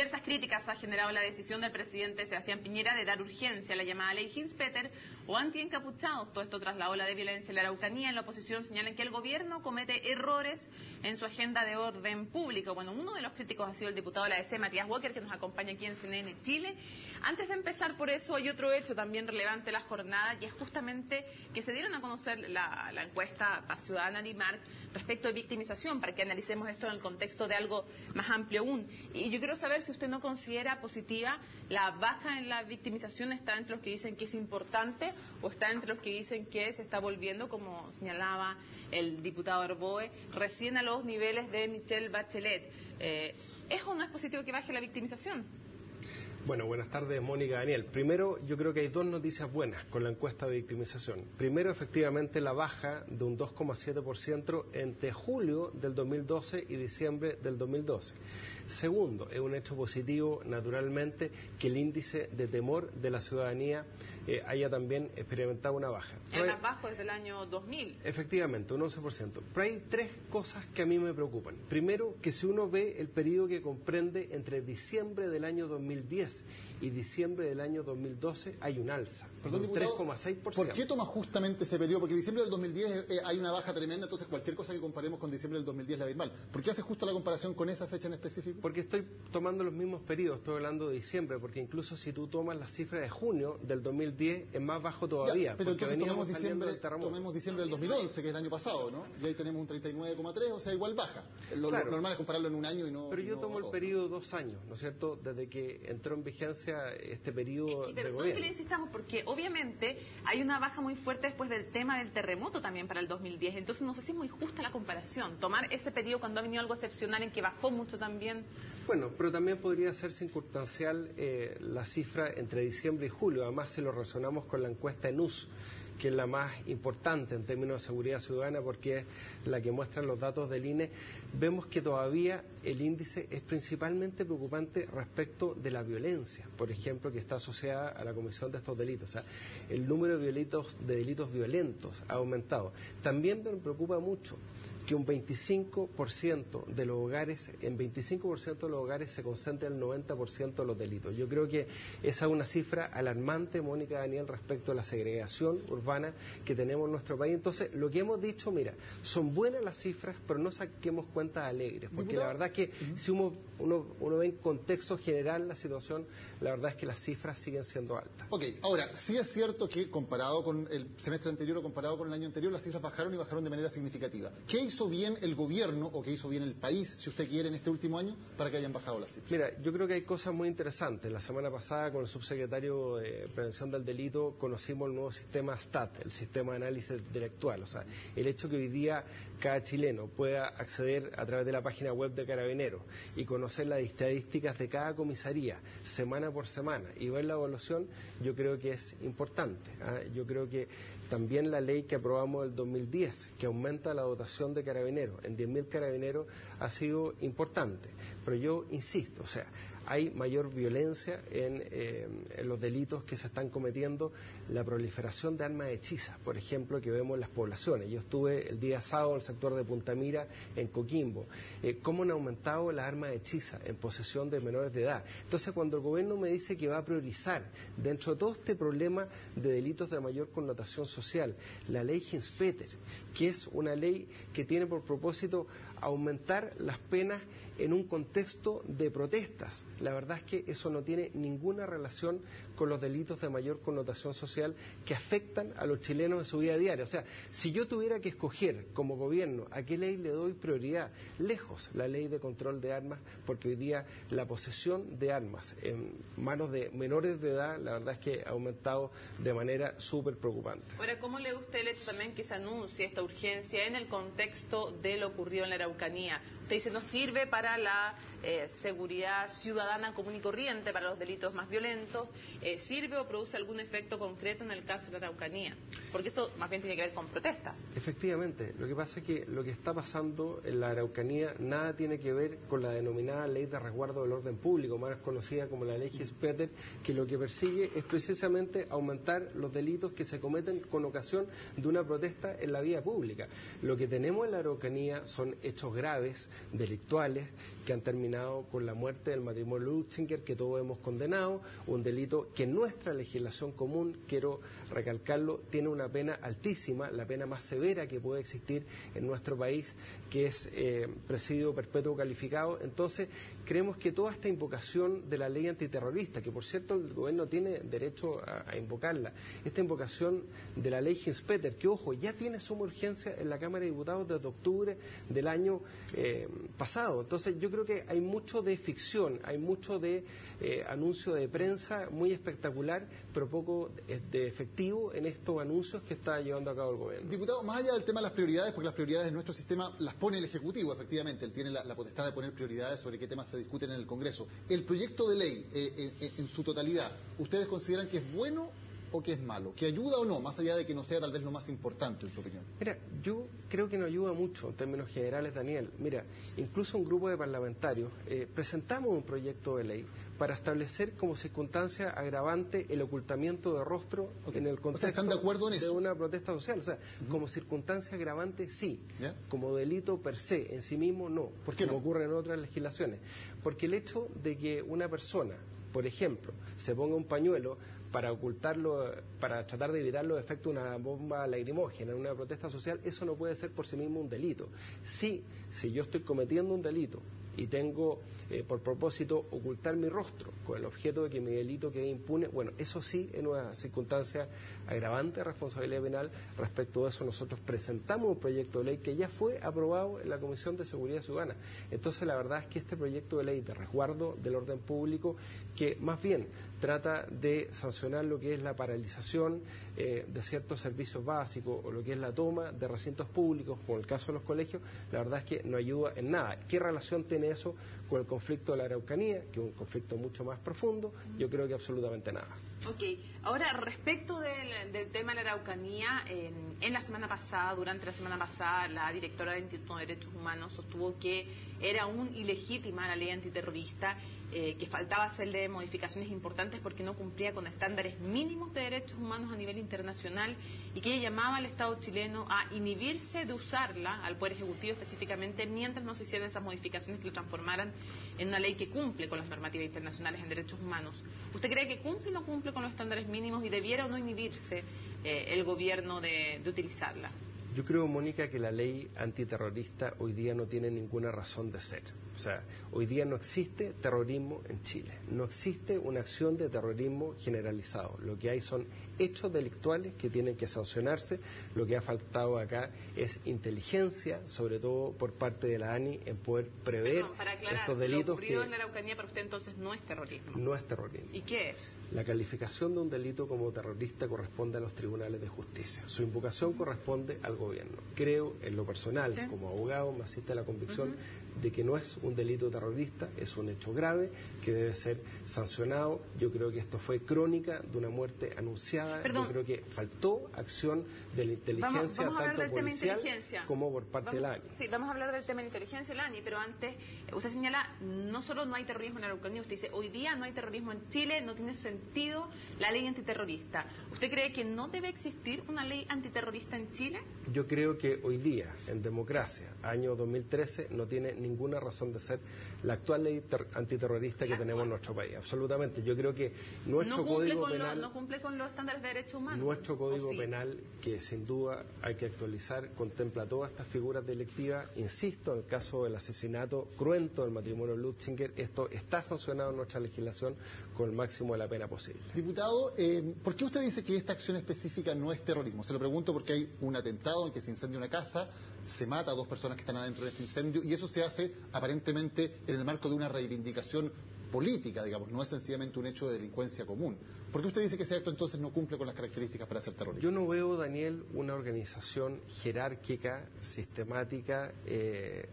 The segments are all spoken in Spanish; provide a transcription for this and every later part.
Diversas críticas ha generado la decisión del presidente Sebastián Piñera de dar urgencia a la llamada ley Hinspeter o anti-encapuchados. Todo esto tras la ola de violencia en la Araucanía. En la oposición señalan que el gobierno comete errores en su agenda de orden público. Bueno, uno de los críticos ha sido el diputado de la ADC, Matías Walker, que nos acompaña aquí en CNN Chile. Antes de empezar por eso, hay otro hecho también relevante de la jornada, y es justamente que se dieron a conocer la encuesta ciudadana DIMARC respecto de victimización, para que analicemos esto en el contexto de algo más amplio aún. Y yo quiero saber si usted no considera positiva la baja en la victimización. ¿Está entre los que dicen que es importante o está entre los que dicen que se está volviendo, como señalaba el diputado Arboe, recién a los niveles de Michelle Bachelet? ¿Es o no es positivo que baje la victimización? Bueno, buenas tardes, Mónica, Daniel. Primero, yo creo que hay dos noticias buenas con la encuesta de victimización. Primero, efectivamente, la baja de un 2,7% entre julio del 2012 y diciembre del 2012. Segundo, es un hecho positivo, naturalmente, que el índice de temor de la ciudadanía haya también experimentado una baja. Es más bajo desde el año 2000. Efectivamente, un 11%. Pero hay tres cosas que a mí me preocupan. Primero, que si uno ve el periodo que comprende entre diciembre del año 2010 y diciembre del año 2012, hay un alza, Perdón, un 3,6%. ¿Por qué toma justamente ese periodo? Porque diciembre del 2010 hay una baja tremenda, entonces cualquier cosa que comparemos con diciembre del 2010 la ve mal. ¿Por qué hace justo la comparación con esa fecha en específico? Porque estoy tomando los mismos periodos, estoy hablando de diciembre, porque incluso si tú tomas la cifra de junio del 2010, es más bajo todavía. Ya, pero entonces tomemos diciembre del 2011, que es el año pasado, ¿no? Y ahí tenemos un 39,3, o sea, igual baja. Lo normal es compararlo en un año y no... Pero yo tomo el periodo 2 años, ¿no es cierto?, desde que entró en vigencia este periodo de pero gobierno. ¿qué le insistamos? Porque obviamente hay una baja muy fuerte después del tema del terremoto también para el 2010, entonces no sé si es muy justa la comparación, tomar ese periodo cuando ha venido algo excepcional en que bajó mucho también. Bueno, pero también podría ser circunstancial la cifra entre diciembre y julio. Además, si lo razonamos con la encuesta ENUS, que es la más importante en términos de seguridad ciudadana, porque es la que muestra los datos del INE, vemos que todavía el índice es principalmente preocupante respecto de la violencia, por ejemplo, que está asociada a la comisión de estos delitos. O sea, el número de delitos violentos ha aumentado. También me preocupa mucho que un 25% de los hogares, en 25% de los hogares se concentra el 90% de los delitos. Yo creo que esa es una cifra alarmante, Mónica, Daniel, respecto a la segregación urbana que tenemos en nuestro país. Entonces, lo que hemos dicho, mira, son buenas las cifras, pero no saquemos cuentas alegres, porque la verdad es que si uno ve en contexto general la situación, la verdad es que las cifras siguen siendo altas. Ok, ahora, sí es cierto que comparado con el semestre anterior o comparado con el año anterior, las cifras bajaron y bajaron de manera significativa. ¿Qué hizo bien el gobierno o qué hizo bien el país, si usted quiere, en este último año para que hayan bajado las cifras? Mira, yo creo que hay cosas muy interesantes. La semana pasada, con el subsecretario de Prevención del Delito, conocimos el nuevo sistema STAT, el sistema de análisis intelectual. O sea, el hecho que hoy día cada chileno pueda acceder a través de la página web de Carabineros y conocer las estadísticas de cada comisaría semana por semana y ver la evaluación, yo creo que es importante. Yo creo que también la ley que aprobamos el 2010, que aumenta la dotación de carabineros en 10.000 carabineros, ha sido importante. Pero yo insisto, o sea, hay mayor violencia en los delitos que se están cometiendo, la proliferación de armas hechizas, por ejemplo, que vemos en las poblaciones. Yo estuve el día sábado en el sector de Punta Mira, en Coquimbo, cómo han aumentado las armas hechizas en posesión de menores de edad. Entonces, cuando el gobierno me dice que va a priorizar dentro de todo este problema de delitos de mayor connotación social, la ley Hinspeter, que es una ley que tiene por propósito aumentar las penas en un contexto de protestas. La verdad es que eso no tiene ninguna relación con los delitos de mayor connotación social que afectan a los chilenos en su vida diaria. O sea, si yo tuviera que escoger como gobierno a qué ley le doy prioridad, lejos la ley de control de armas, porque hoy día la posesión de armas en manos de menores de edad, la verdad es que ha aumentado de manera súper preocupante. Ahora, ¿cómo lee usted el hecho también que se anuncie esta urgencia en el contexto de lo ocurrido en la Araucanía? Usted dice, no sirve para la seguridad ciudadana común y corriente, para los delitos más violentos. ¿Sirve o produce algún efecto concreto en el caso de la Araucanía? Porque esto más bien tiene que ver con protestas. Efectivamente, lo que pasa es que lo que está pasando en la Araucanía nada tiene que ver con la denominada ley de resguardo del orden público, más conocida como la ley Hinspeter, que lo que persigue es precisamente aumentar los delitos que se cometen con ocasión de una protesta en la vía pública. Lo que tenemos en la Araucanía son hechos graves, delictuales, que han terminado terminado con la muerte del matrimonio Lutzinger, que todos hemos condenado, un delito que en nuestra legislación común, quiero recalcarlo, tiene una pena altísima, la pena más severa que puede existir en nuestro país, que es presidio perpetuo calificado. Entonces, creemos que toda esta invocación de la ley antiterrorista, que por cierto el gobierno tiene derecho a invocarla, esta invocación de la ley Hinspeter, que ojo, ya tiene suma urgencia en la Cámara de Diputados desde octubre del año pasado. Entonces yo creo que hay mucho de ficción, hay mucho de anuncio de prensa muy espectacular, pero poco de efectivo en estos anuncios que está llevando a cabo el gobierno. Diputado, más allá del tema de las prioridades, porque las prioridades de nuestro sistema las pone el Ejecutivo, efectivamente, él tiene la potestad de poner prioridades sobre qué temas se discuten en el Congreso. El proyecto de ley en su totalidad, ¿ustedes consideran que es bueno o que es malo? ¿Que ayuda o no? Más allá de que no sea tal vez lo más importante en su opinión. Mira, yo creo que no ayuda mucho en términos generales, Daniel. Mira, incluso un grupo de parlamentarios presentamos un proyecto de ley para establecer como circunstancia agravante el ocultamiento de rostro en el contexto ¿están de acuerdo en eso? De una protesta social. O sea, como circunstancia agravante sí, ¿ya? Como delito per se, en sí mismo no, ¿Por qué como no? ocurre en otras legislaciones. Porque el hecho de que una persona, por ejemplo, se ponga un pañuelo para ocultarlo, para tratar de evitar los efectos de una bomba lacrimógena en una protesta social, eso no puede ser por sí mismo un delito. Sí, si yo estoy cometiendo un delito y tengo por propósito ocultar mi rostro con el objeto de que mi delito quede impune, bueno, eso sí es una circunstancia agravante de responsabilidad penal. Respecto de eso nosotros presentamos un proyecto de ley que ya fue aprobado en la Comisión de Seguridad Ciudadana. Entonces la verdad es que este proyecto de ley de resguardo del orden público, que más bien trata de sancionar lo que es la paralización de ciertos servicios básicos o lo que es la toma de recintos públicos, como el caso de los colegios, la verdad es que no ayuda en nada. ¿Qué relación tiene eso con el conflicto de la Araucanía, que es un conflicto mucho más profundo? Yo creo que absolutamente nada. Ok, ahora respecto del tema de la Araucanía, en la semana pasada, durante la semana pasada, la directora del Instituto de Derechos Humanos sostuvo que era aún ilegítima la ley antiterrorista, que faltaba hacerle modificaciones importantes porque no cumplía con estándares mínimos de derechos humanos a nivel internacional, y que ella llamaba al Estado chileno a inhibirse de usarla, al Poder Ejecutivo específicamente, mientras no se hicieran esas modificaciones que lo transformaran en una ley que cumple con las normativas internacionales en derechos humanos. ¿Usted cree que cumple o no cumple con los estándares mínimos y debiera o no inhibirse el gobierno de utilizarla? Yo creo, Mónica, que la ley antiterrorista hoy día no tiene ninguna razón de ser. O sea, hoy día no existe terrorismo en Chile, no existe una acción de terrorismo generalizado. Lo que hay son hechos delictuales que tienen que sancionarse. Lo que ha faltado acá es inteligencia, sobre todo por parte de la ANI, en poder prever estos delitos. Lo ocurrido en la Araucanía para usted entonces no es terrorismo. No es terrorismo. ¿Y qué es? La calificación de un delito como terrorista corresponde a los tribunales de justicia. Su invocación corresponde al gobierno. Creo, en lo personal, ¿sí?, como abogado, me asiste a la convicción de que no es un delito terrorista, es un hecho grave que debe ser sancionado. Yo creo que esto fue crónica de una muerte anunciada. Yo creo que faltó acción de la inteligencia, vamos tanto policial como por parte de la ANI. Sí, vamos a hablar del tema de inteligencia de la ANI, pero antes, usted señala, no solo no hay terrorismo en la Araucanía, usted dice, hoy día no hay terrorismo en Chile, no tiene sentido la ley antiterrorista. ¿Usted cree que no debe existir una ley antiterrorista en Chile? Yo creo que hoy día, en democracia, año 2013, no tiene ninguna razón de ser la actual ley antiterrorista que tenemos en nuestro país. Absolutamente. Yo creo que nuestro Código Penal... no cumple con los estándares de derechos humanos. Nuestro Código Penal, que sin duda hay que actualizar, contempla todas estas figuras delictivas. Insisto, en el caso del asesinato cruento del matrimonio Lutzinger, esto está sancionado en nuestra legislación con el máximo de la pena posible. Diputado, ¿por qué usted dice que esta acción específica no es terrorismo? Se lo pregunto porque hay un atentado en que se incendia una casa, se mata a 2 personas que están adentro de este incendio, y eso se hace aparentemente en el marco de una reivindicación política, digamos, no es sencillamente un hecho de delincuencia común. ¿Por qué usted dice que ese acto entonces no cumple con las características para ser terrorista? Yo no veo, Daniel, una organización jerárquica, sistemática,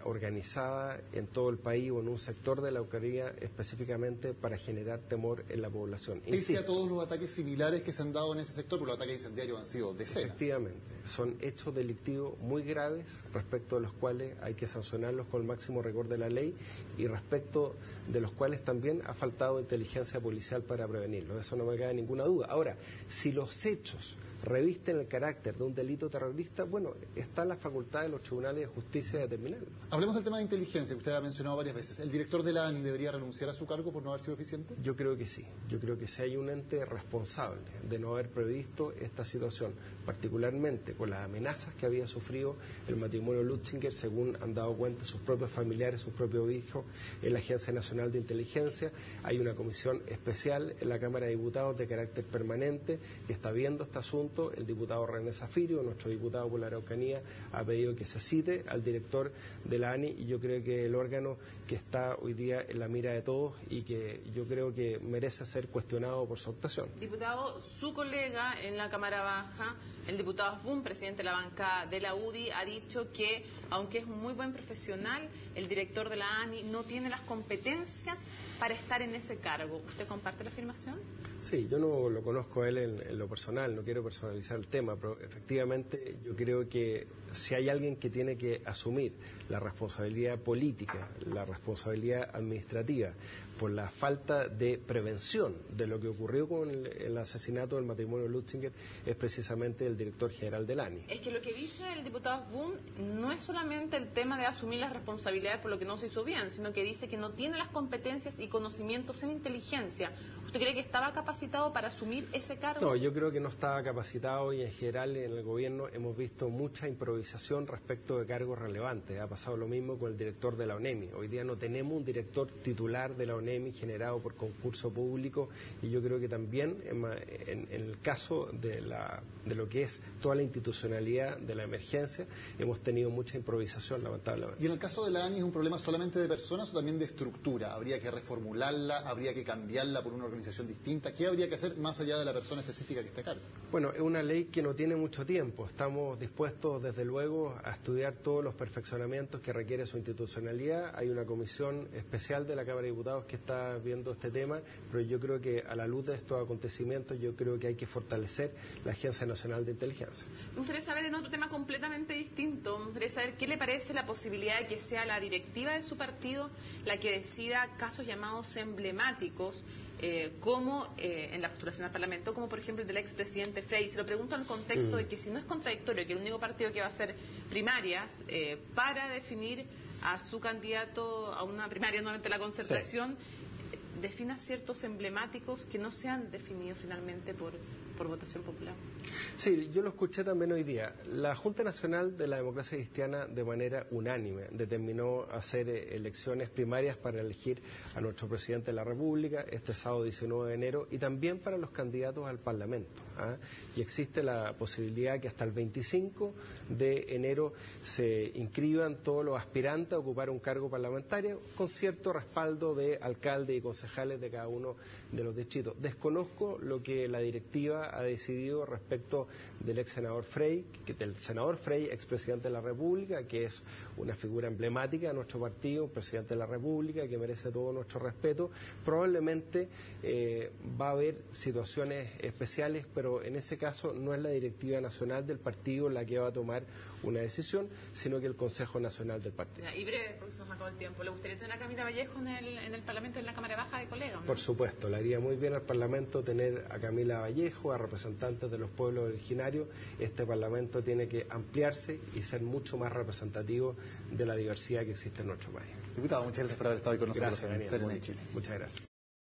organizada en todo el país o en un sector de la Araucanía específicamente para generar temor en la población. Pese a todos los ataques similares que se han dado en ese sector, porque los ataques incendiarios han sido decenas. Efectivamente, son hechos delictivos muy graves respecto de los cuales hay que sancionarlos con el máximo rigor de la ley y respecto de los cuales también ha faltado inteligencia policial para prevenirlos. Eso no me cabe ninguna duda. Ahora, si los hechos revisten el carácter de un delito terrorista, bueno, está en la facultad de los tribunales de justicia de determinarlo. Hablemos del tema de inteligencia, que usted ha mencionado varias veces. ¿El director de la ANI debería renunciar a su cargo por no haber sido eficiente? Yo creo que sí. Yo creo que si hay un ente responsable de no haber previsto esta situación, particularmente con las amenazas que había sufrido el matrimonio Lutzinger, según han dado cuenta sus propios familiares, sus propios hijos, en la Agencia Nacional de Inteligencia, hay una comisión especial en la Cámara de Diputados de carácter permanente que está viendo este asunto. El diputado René Zafirio, nuestro diputado por la Araucanía, ha pedido que se cite al director de la ANI y yo creo que el órgano que está hoy día en la mira de todos y que yo creo que merece ser cuestionado por su actuación. Diputado, su colega en la Cámara Baja, el diputado Asbun, presidente de la bancada de la UDI, ha dicho que, aunque es un muy buen profesional, el director de la ANI no tiene las competencias para estar en ese cargo. ¿Usted comparte la afirmación? Sí, yo no lo conozco a él en lo personal, no quiero personalizar el tema, pero efectivamente yo creo que si hay alguien que tiene que asumir la responsabilidad política, la responsabilidad administrativa, por la falta de prevención de lo que ocurrió con el asesinato del matrimonio Lutzinger, es precisamente el director general del ANI. Es que lo que dice el diputado Asbun no es solamente el tema de asumir las responsabilidades por lo que no se hizo bien, sino que dice que no tiene las competencias y conocimientos en inteligencia. ¿Usted cree que estaba capacitado para asumir ese cargo? No, yo creo que no estaba capacitado y en general en el gobierno hemos visto mucha improvisación respecto de cargos relevantes. Ha pasado lo mismo con el director de la ONEMI. Hoy día no tenemos un director titular de la ONEMI generado por concurso público y yo creo que también en el caso de lo que es toda la institucionalidad de la emergencia hemos tenido mucha improvisación, lamentablemente. ¿Y en el caso de la ANI es un problema solamente de personas o también de estructura? ¿Habría que reformularla? ¿Habría que cambiarla por una organización distinta? ¿Qué habría que hacer más allá de la persona específica que está a cargo? Bueno, es una ley que no tiene mucho tiempo. Estamos dispuestos, desde luego, a estudiar todos los perfeccionamientos que requiere su institucionalidad. Hay una comisión especial de la Cámara de Diputados que está viendo este tema, pero yo creo que a la luz de estos acontecimientos, yo creo que hay que fortalecer la Agencia Nacional de Inteligencia. Me gustaría saber, en otro tema completamente distinto, me gustaría saber qué le parece la posibilidad de que sea la directiva de su partido la que decida casos llamados emblemáticos, como en la postulación al Parlamento, como por ejemplo el del expresidente Frey. Se lo pregunto en el contexto de que si no es contradictorio que el único partido que va a hacer primarias para definir a su candidato a una primaria, nuevamente la Concertación, defina ciertos emblemáticos que no se han definido finalmente por votación popular. Sí, yo lo escuché también hoy día. La Junta Nacional de la Democracia Cristiana, de manera unánime, determinó hacer elecciones primarias para elegir a nuestro presidente de la República este sábado 19 de enero y también para los candidatos al Parlamento. Y existe la posibilidad que hasta el 25 de enero se inscriban todos los aspirantes a ocupar un cargo parlamentario con cierto respaldo de alcaldes y concejales de cada uno de los distritos. Desconozco lo que la directiva ha decidido respecto del ex senador Frey, del senador Frey, expresidente de la República, que es una figura emblemática de nuestro partido, un presidente de la República que merece todo nuestro respeto. Probablemente va a haber situaciones especiales, pero en ese caso no es la directiva nacional del partido la que va a tomar una decisión, sino que el Consejo Nacional del partido. Y breve, porque se nos acabó el tiempo. ¿Le gustaría tener a Camila Vallejo en el Parlamento, en la Cámara Baja de colegas, ¿no? Por supuesto, le haría muy bien al Parlamento tener a Camila Vallejo, a representantes de los pueblos originarios. Este Parlamento tiene que ampliarse y ser mucho más representativo de la diversidad que existe en nuestro país. Diputado, muchas gracias por haber estado hoy con nosotros en Serena en Chile. Muchas gracias.